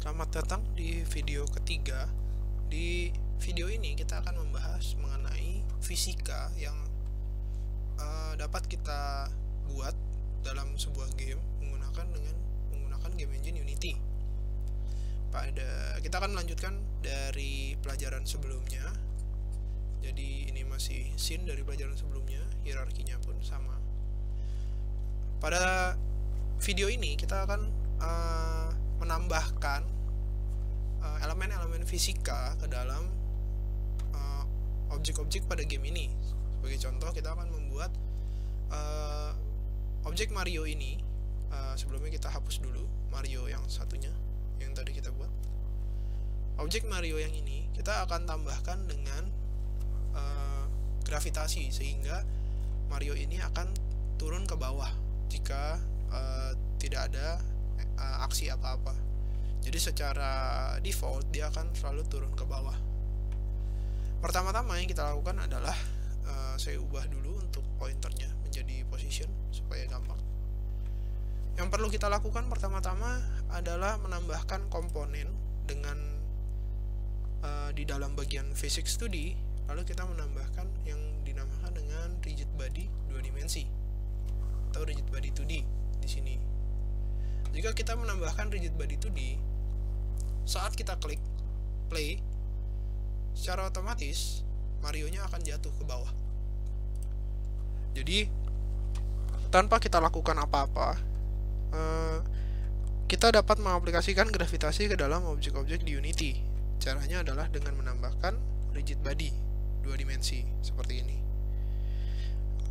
Selamat datang di video ketiga. Di video ini kita akan membahas mengenai fisika yang dapat kita buat dalam sebuah game menggunakan game engine Unity. Kita akan melanjutkan dari pelajaran sebelumnya. Jadi ini masih scene dari pelajaran sebelumnya, hierarkinya pun sama. Pada video ini kita akan menambahkan elemen-elemen fisika ke dalam objek-objek pada game ini. Sebagai contoh, kita akan membuat objek Mario ini. Sebelumnya kita hapus dulu Mario yang satunya yang tadi kita buat. Objek Mario yang ini kita akan tambahkan dengan gravitasi, sehingga Mario ini akan turun ke bawah jika tidak ada aksi apa-apa. Jadi secara default dia akan selalu turun ke bawah. Pertama-tama yang kita lakukan adalah saya ubah dulu untuk pointernya menjadi position supaya gampang. Yang perlu kita lakukan pertama-tama adalah menambahkan komponen dengan di dalam bagian physics 2D, lalu kita menambahkan yang dinamakan dengan rigid body 2 dimensi atau rigid body 2D di sini. Jika kita menambahkan rigid body 2D, saat kita klik play, secara otomatis Mario-nya akan jatuh ke bawah. Jadi tanpa kita lakukan apa-apa, kita dapat mengaplikasikan gravitasi ke dalam objek-objek di Unity. Caranya adalah dengan menambahkan rigid body 2 dimensi seperti ini.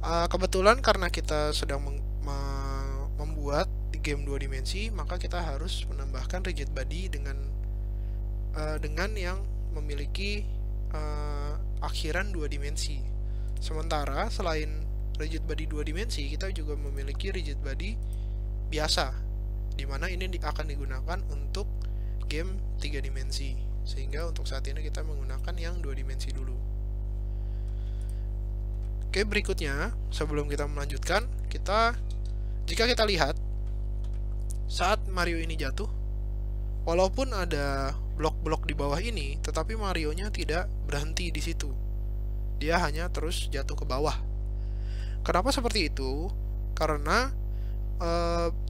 Kebetulan karena kita sedang membuat di game 2 dimensi, maka kita harus menambahkan rigid body dengan yang memiliki akhiran 2 dimensi. Sementara selain rigid body 2 dimensi, kita juga memiliki rigid body biasa, dimana ini akan digunakan untuk game 3 dimensi. Sehingga untuk saat ini kita menggunakan yang 2 dimensi dulu. Oke, berikutnya sebelum kita melanjutkan, jika kita lihat saat Mario ini jatuh, walaupun ada blok-blok di bawah ini, tetapi Mario-nya tidak berhenti di situ. Dia hanya terus jatuh ke bawah. Kenapa seperti itu? Karena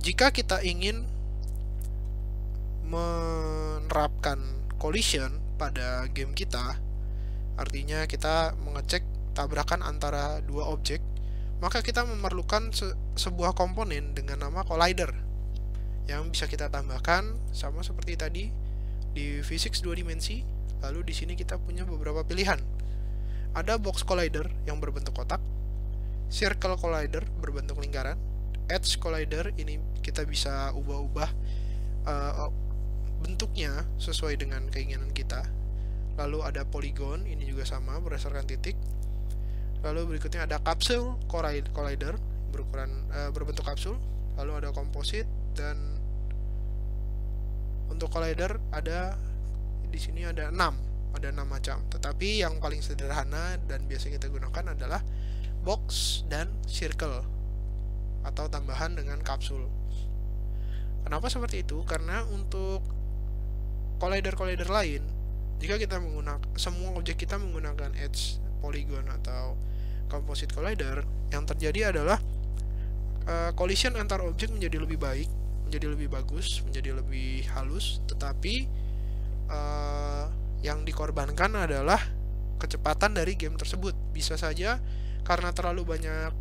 jika kita ingin menerapkan collision pada game kita, artinya kita mengecek tabrakan antara dua objek, maka kita memerlukan sebuah komponen dengan nama collider yang bisa kita tambahkan sama seperti tadi di physics 2 dimensi. Lalu di sini kita punya beberapa pilihan. Ada box collider yang berbentuk kotak, circle collider berbentuk lingkaran, edge collider ini kita bisa ubah-ubah bentuknya sesuai dengan keinginan kita. Lalu ada polygon, ini juga sama berdasarkan titik. Lalu berikutnya ada capsule collider berbentuk kapsul. Lalu ada composite, dan untuk collider ada di sini ada 6 macam. Tetapi yang paling sederhana dan biasa kita gunakan adalah box dan circle atau tambahan dengan kapsul. Kenapa seperti itu? Karena untuk collider lain, jika kita menggunakan semua objek kita menggunakan edge, polygon atau composite collider, yang terjadi adalah collision antar objek menjadi lebih baik, menjadi lebih bagus, menjadi lebih halus, tetapi yang dikorbankan adalah kecepatan dari game tersebut. Bisa saja karena terlalu banyak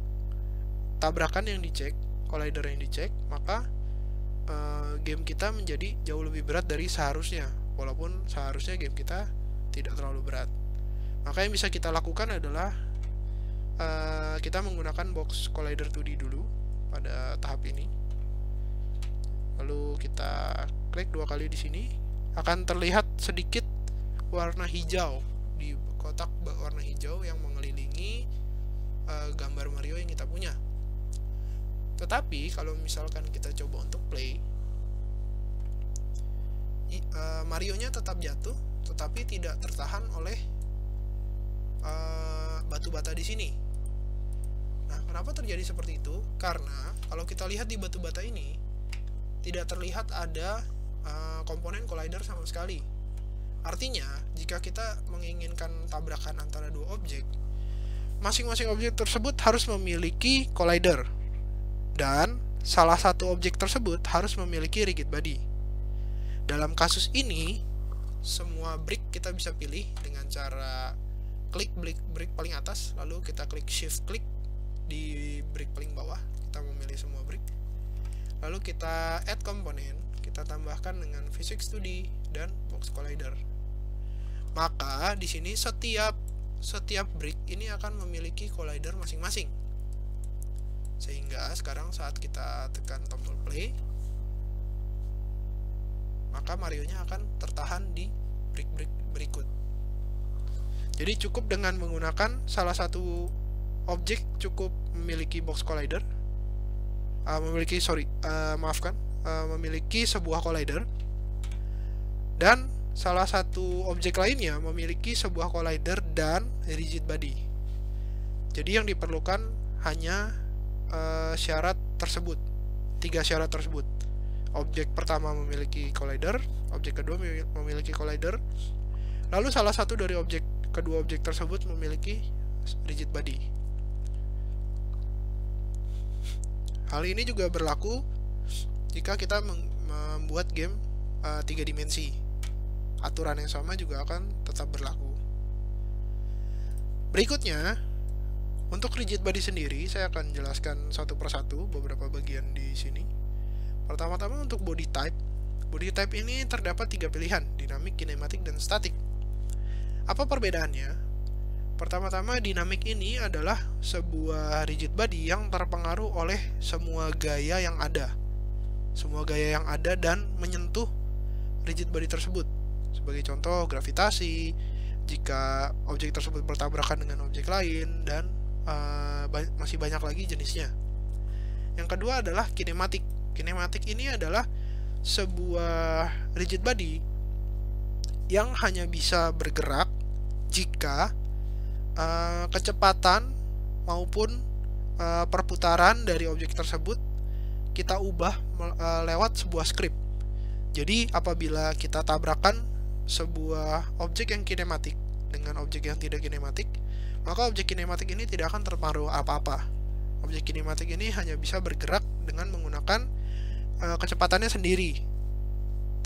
tabrakan yang dicek, collider yang dicek, maka game kita menjadi jauh lebih berat dari seharusnya, walaupun seharusnya game kita tidak terlalu berat. Maka yang bisa kita lakukan adalah kita menggunakan box collider 2D dulu pada tahap ini. Lalu kita klik 2 kali di sini, akan terlihat sedikit warna hijau di kotak warna hijau yang mengelilingi gambar Mario yang kita punya. Tetapi kalau misalkan kita coba untuk play, Mario-nya tetap jatuh, tetapi tidak tertahan oleh batu bata di sini. Nah, kenapa terjadi seperti itu? Karena kalau kita lihat di batu bata ini, tidak terlihat ada komponen collider sama sekali. Artinya, jika kita menginginkan tabrakan antara dua objek, masing-masing objek tersebut harus memiliki collider, dan salah satu objek tersebut harus memiliki rigid body. Dalam kasus ini, semua brick kita bisa pilih dengan cara klik brick paling atas, lalu kita klik shift klik di brick paling bawah, kita memilih semua brick, lalu kita add komponen, kita tambahkan dengan physics 2D dan box collider. Maka di sini setiap brick ini akan memiliki collider masing-masing. Sehingga sekarang saat kita tekan tombol play, maka Mario-nya akan tertahan di brick-brick berikut. Jadi cukup dengan menggunakan salah satu objek cukup memiliki box collider, memiliki sebuah collider, dan salah satu objek lainnya memiliki sebuah collider dan rigid body. Jadi yang diperlukan hanya syarat tersebut, 3 syarat tersebut. Objek pertama memiliki collider, objek kedua memiliki collider, lalu salah satu dari kedua objek tersebut memiliki rigid body. Hal ini juga berlaku jika kita membuat game 3 dimensi. Aturan yang sama juga akan tetap berlaku. Berikutnya, untuk rigid body sendiri, saya akan jelaskan satu persatu beberapa bagian di sini. Pertama-tama untuk body type. Body type ini terdapat 3 pilihan, dinamik, kinematik, dan statik. Apa perbedaannya? Pertama-tama, dinamik ini adalah sebuah rigid body yang terpengaruh oleh semua gaya yang ada. Semua gaya yang ada dan menyentuh rigid body tersebut. Sebagai contoh, gravitasi, jika objek tersebut bertabrakan dengan objek lain, dan masih banyak lagi jenisnya. Yang kedua adalah kinematik. Kinematik ini adalah sebuah rigid body yang hanya bisa bergerak jika kecepatan maupun perputaran dari objek tersebut kita ubah lewat sebuah script. Jadi apabila kita tabrakan sebuah objek yang kinematik dengan objek yang tidak kinematik, maka objek kinematik ini tidak akan terpengaruh apa-apa. Objek kinematik ini hanya bisa bergerak dengan menggunakan kecepatannya sendiri,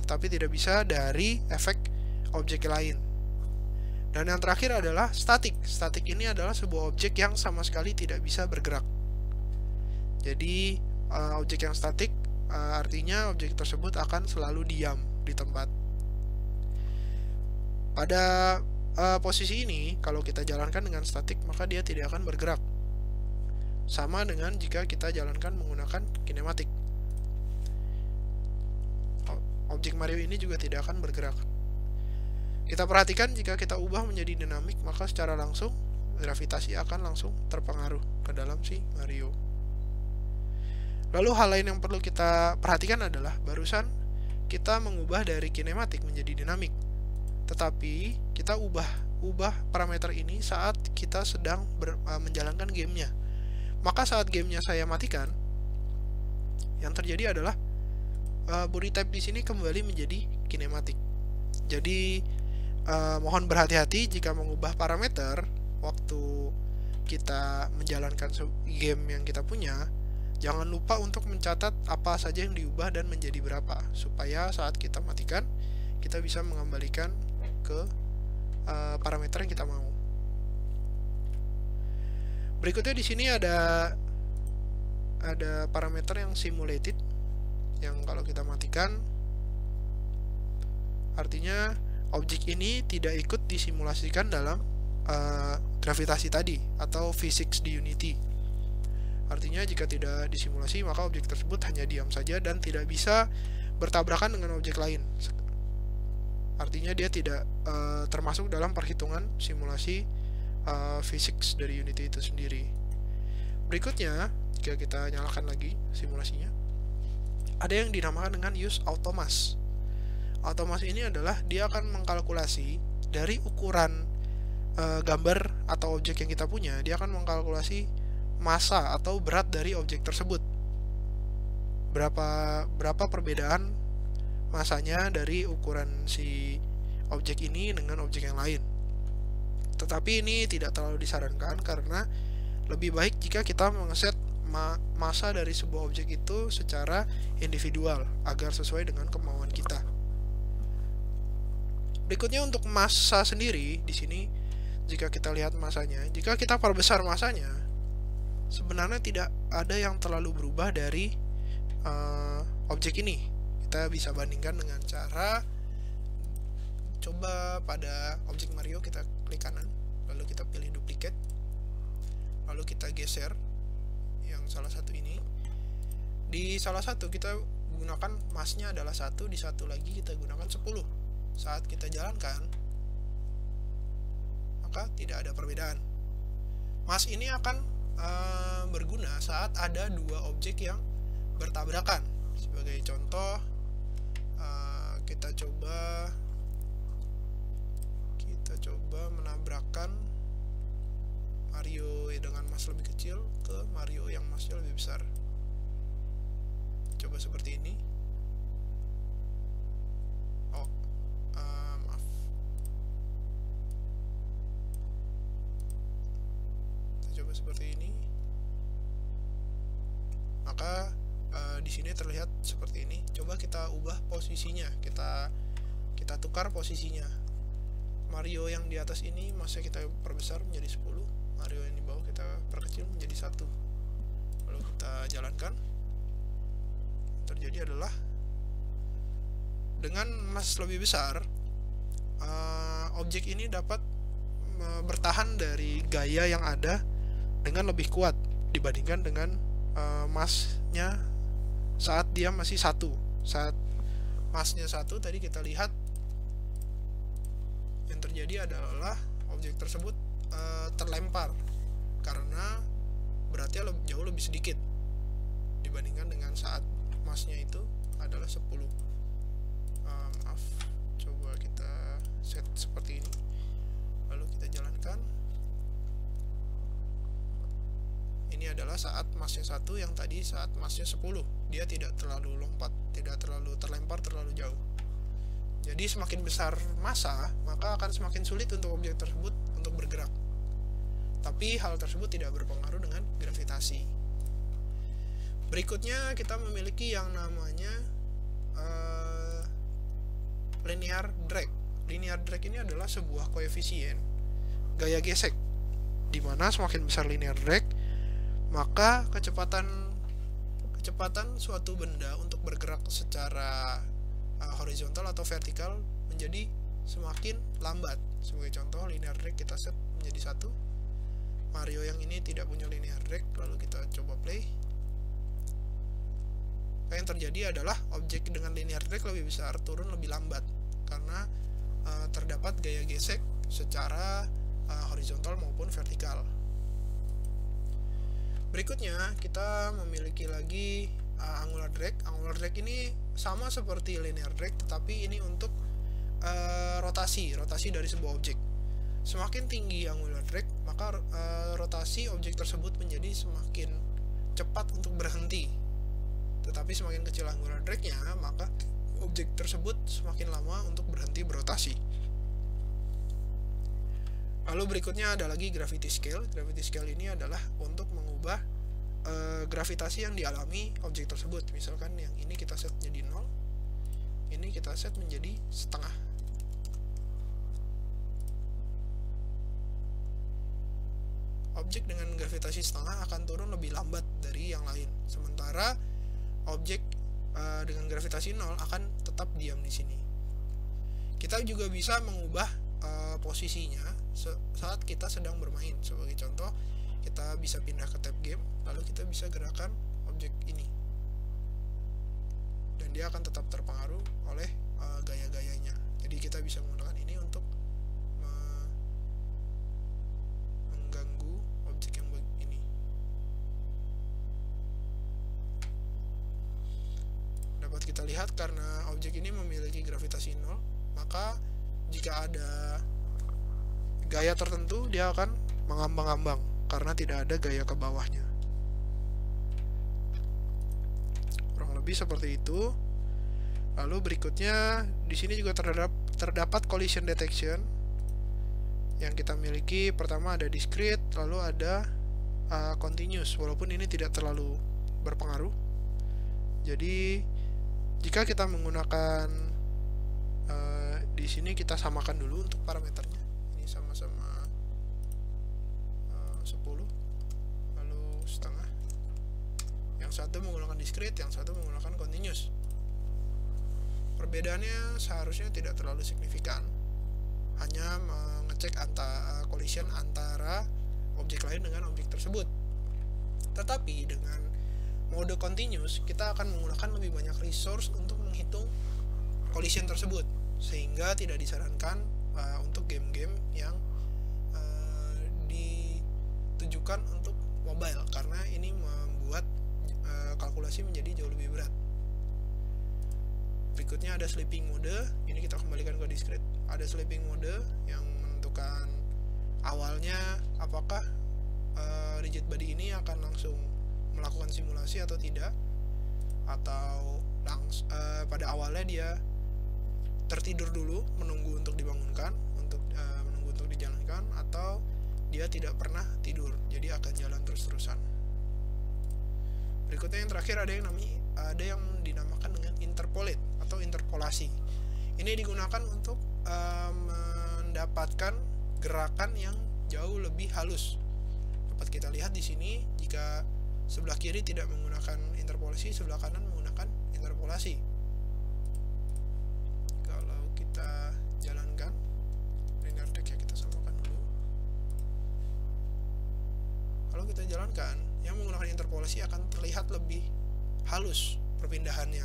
tetapi tidak bisa dari efek objek lain. Dan yang terakhir adalah statik. Statik ini adalah sebuah objek yang sama sekali tidak bisa bergerak. Jadi objek yang statik artinya objek tersebut akan selalu diam di tempat. Pada posisi ini, kalau kita jalankan dengan statik, maka dia tidak akan bergerak. Sama dengan jika kita jalankan menggunakan kinematik. Objek Mario ini juga tidak akan bergerak. Kita perhatikan jika kita ubah menjadi dinamik, maka secara langsung gravitasi akan langsung terpengaruh ke dalam si Mario. Lalu hal lain yang perlu kita perhatikan adalah barusan kita mengubah dari kinematik menjadi dinamik. Tetapi kita ubah parameter ini saat kita sedang menjalankan gamenya. Maka saat gamenya saya matikan, yang terjadi adalah body type di sini kembali menjadi kinematik. Jadi mohon berhati-hati jika mengubah parameter waktu kita menjalankan game yang kita punya. Jangan lupa untuk mencatat apa saja yang diubah dan menjadi berapa, supaya saat kita matikan kita bisa mengembalikan ke parameter yang kita mau. Berikutnya di sini ada parameter yang simulated, yang kalau kita matikan artinya objek ini tidak ikut disimulasikan dalam gravitasi tadi atau physics di Unity. Artinya jika tidak disimulasi, maka objek tersebut hanya diam saja dan tidak bisa bertabrakan dengan objek lain. Artinya dia tidak termasuk dalam perhitungan simulasi physics dari Unity itu sendiri. Berikutnya, jika kita nyalakan lagi simulasinya, ada yang dinamakan dengan use automask. Automask ini adalah dia akan mengkalkulasi dari ukuran gambar atau objek yang kita punya. Dia akan mengkalkulasi massa atau berat dari objek tersebut. Berapa perbedaan masanya dari ukuran si objek ini dengan objek yang lain. Tetapi ini tidak terlalu disarankan karena lebih baik jika kita mengeset masa dari sebuah objek itu secara individual agar sesuai dengan kemauan kita. Berikutnya untuk massa sendiri di sini, jika kita lihat masanya, jika kita perbesar masanya, sebenarnya tidak ada yang terlalu berubah dari objek ini. Kita bisa bandingkan dengan cara coba pada objek Mario kita klik kanan, lalu kita pilih duplicate, lalu kita geser yang salah satu ini. Di salah satu kita gunakan masnya adalah 1, di satu lagi kita gunakan 10. Saat kita jalankan, maka tidak ada perbedaan. Mas ini akan berguna saat ada dua objek yang bertabrakan. Sebagai contoh, kita coba menabrakkan Mario dengan mas lebih kecil ke Mario yang masnya lebih besar. Coba seperti ini. Maaf. Kita coba seperti ini. Maka di sini terlihat seperti ini. Coba kita ubah posisinya. Kita tukar posisinya. Mario yang di atas ini masih kita perbesar menjadi 10. Mario yang di bawah kita perkecil menjadi 1. Lalu kita jalankan. Terjadi adalah dengan mas lebih besar, objek ini dapat bertahan dari gaya yang ada dengan lebih kuat dibandingkan dengan masnya saat dia masih 1. Saat masnya 1 tadi kita lihat yang terjadi adalah objek tersebut terlempar karena beratnya jauh lebih sedikit dibandingkan dengan saat masnya itu adalah 10. Maaf, coba kita set seperti ini, lalu kita jalankan. Ini adalah saat masnya 1, yang tadi saat masnya 10. Dia tidak terlalu lompat, tidak terlalu terlempar terlalu jauh. Jadi semakin besar massa, maka akan semakin sulit untuk objek tersebut untuk bergerak. Tapi hal tersebut tidak berpengaruh dengan gravitasi. Berikutnya kita memiliki yang namanya linear drag. Linear drag ini adalah sebuah koefisien gaya gesek, di mana semakin besar linear drag, maka kecepatan suatu benda untuk bergerak secara horizontal atau vertikal menjadi semakin lambat. Sebagai contoh, linear drag kita set menjadi 1. Mario yang ini tidak punya linear drag, lalu kita coba play. Yang terjadi adalah objek dengan linear drag lebih besar turun lebih lambat karena terdapat gaya gesek secara horizontal maupun vertikal. Berikutnya kita memiliki lagi angular drag. Angular drag ini sama seperti linear drag, tetapi ini untuk rotasi dari sebuah objek. Semakin tinggi angular drag, maka rotasi objek tersebut menjadi semakin cepat untuk berhenti. Tetapi semakin kecil angular drag-nya, maka objek tersebut semakin lama untuk berhenti berotasi. Lalu berikutnya ada lagi gravity scale. Gravity scale ini adalah untuk mengubah gravitasi yang dialami objek tersebut. Misalkan yang ini kita set jadi 0, ini kita set menjadi setengah. Objek dengan gravitasi setengah akan turun lebih lambat dari yang lain. Sementara objek dengan gravitasi 0 akan tetap diam di sini. Kita juga bisa mengubah posisinya saat kita sedang bermain. Sebagai contoh, kita bisa pindah ke tab game, lalu kita bisa gerakan objek ini, dan dia akan tetap terpengaruh oleh gaya-gayanya. Jadi kita bisa menggunakan ini untuk mengganggu objek yang ini. Dapat kita lihat karena objek ini memiliki gravitasi 0, maka jika ada gaya tertentu dia akan mengambang-ambang karena tidak ada gaya ke bawahnya. Kurang lebih seperti itu. Lalu berikutnya di sini juga terdapat collision detection yang kita miliki. Pertama ada discrete, lalu ada continuous, walaupun ini tidak terlalu berpengaruh. Jadi jika kita menggunakan di sini kita samakan dulu untuk parameternya. Ini sama-sama 10, lalu setengah. Yang satu menggunakan discrete, yang satu menggunakan continuous. Perbedaannya seharusnya tidak terlalu signifikan, hanya mengecek collision antara objek lain dengan objek tersebut. Tetapi dengan mode continuous kita akan menggunakan lebih banyak resource untuk menghitung collision tersebut, sehingga tidak disarankan untuk game-game yang ditujukan untuk mobile, karena ini membuat kalkulasi menjadi jauh lebih berat. Berikutnya ada sleeping mode, ini kita kembalikan ke discrete. Ada sleeping mode yang menentukan awalnya apakah rigid body ini akan langsung melakukan simulasi atau tidak, atau pada awalnya dia tertidur dulu menunggu untuk dibangunkan, menunggu untuk dijalankan, atau dia tidak pernah tidur jadi akan jalan terus-terusan. Berikutnya yang terakhir ada yang dinamakan dengan interpolate atau interpolasi. Ini digunakan untuk mendapatkan gerakan yang jauh lebih halus. Dapat kita lihat di sini, jika sebelah kiri tidak menggunakan interpolasi, sebelah kanan menggunakan interpolasi. Kalau kita jalankan linear text, ya kita samakan dulu. Kalau kita jalankan, yang menggunakan interpolasi akan terlihat lebih halus perpindahannya.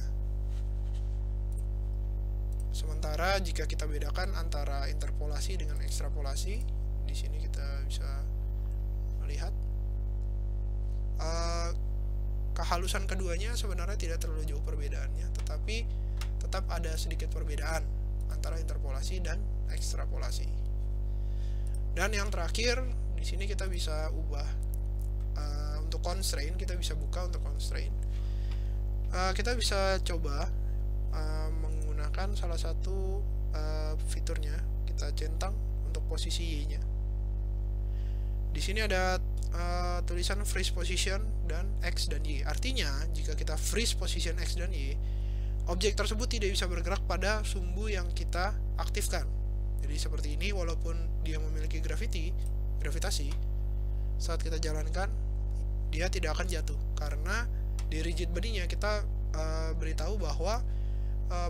Sementara jika kita bedakan antara interpolasi dengan ekstrapolasi, di sini kita bisa melihat kehalusan keduanya sebenarnya tidak terlalu jauh perbedaannya, tetapi tetap ada sedikit perbedaan antara interpolasi dan ekstrapolasi. Dan yang terakhir di sini kita bisa ubah untuk constraint, kita bisa buka untuk constraint. Kita bisa coba menggunakan salah satu fiturnya, kita centang untuk posisi Y-nya. Di sini ada tulisan freeze position dan X dan Y. Artinya, jika kita freeze position X dan Y, objek tersebut tidak bisa bergerak pada sumbu yang kita aktifkan. Jadi seperti ini, walaupun dia memiliki gravitasi, saat kita jalankan, dia tidak akan jatuh, karena di rigid body-nya kita beritahu bahwa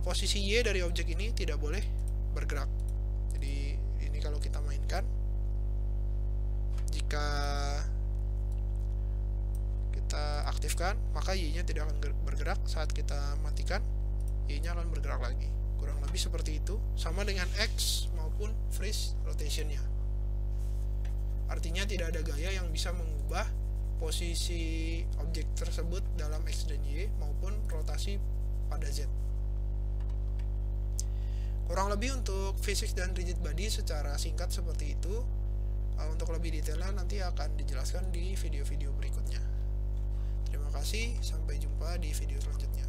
posisi Y dari objek ini tidak boleh bergerak. Jadi ini kalau kita mainkan, jika kita aktifkan, maka Y-nya tidak akan bergerak. Saat kita matikan, Y-nya akan bergerak lagi. Kurang lebih seperti itu, sama dengan X maupun freeze rotation-nya. Artinya tidak ada gaya yang bisa mengubah posisi objek tersebut dalam X dan Y maupun rotasi pada Z. Kurang lebih untuk physics dan rigid body secara singkat seperti itu. Untuk lebih detailnya nanti akan dijelaskan di video-video berikutnya. Terima kasih, sampai jumpa di video selanjutnya.